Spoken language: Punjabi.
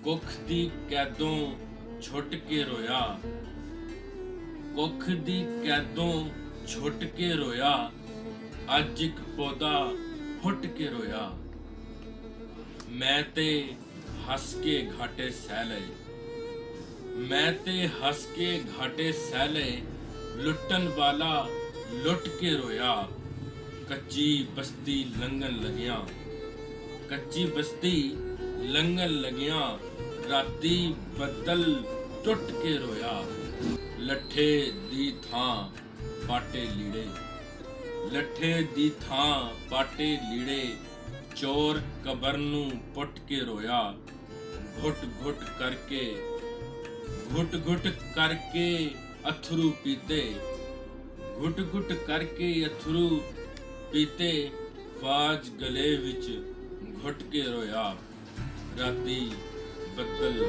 ਕੁੱਖ ਦੀ ਕੈਦੋਂ ਛੁੱਟ ਕੇ ਰੋਇਆ, ਕੁੱਖ ਦੀ ਕੈਦੋਂ ਛੁੱਟ ਕੇ ਰੋਇਆ, ਅੱਜ ਇੱਕ ਪੌਦਾ ਫੁੱਟ ਕੇ ਰੋਇਆ। ਮੈਂ ਤੇ ਹੱਸ ਕੇ ਘਾਟੇ ਸਹਿ ਲਏ, ਮੈਂ ਤੇ ਹੱਸ ਕੇ ਘਾਟੇ ਸਹਿ ਲਏ, ਲੁੱਟਣ ਵਾਲਾ ਲੁੱਟ ਕੇ ਰੋਇਆ। ਕੱਚੀ ਬਸਤੀ ਲੰਘਣ ਲੱਗਿਆ, ਕੱਚੀ ਬਸਤੀ ਲੰਘਣ ਲੱਗਿਆ, ਰਾਤੀ ਬੱਦਲ ਟੁੱਟ ਕੇ ਰੋਇਆ। ਲੱਠੇ ਦੀ ਥਾਂ ਪਾਟੇ ਲੀੜੇ, ਲੱਠੇ ਦੀ ਥਾਂ ਪਾਟੇ ਲੀੜੇ, ਚੋਰ ਕਬਰ ਨੂੰ ਪੁੱਟ ਕੇ ਰੋਇਆ। ਘੁੱਟ ਘੁੱਟ ਕਰਕੇ, ਘੁੱਟ ਘੁੱਟ ਕਰਕੇ ਅਥਰੂ ਪੀਤੇ, ਘੁੱਟ ਘੁੱਟ ਕਰਕੇ ਅਥਰੂ ਪੀਤੇ, ਆਵਾਜ਼ ਗਲੇ ਵਿੱਚ ਘੁੱਟ ਕੇ ਰੋਇਆ। ਰਾਤੀ ਬੱਦਲ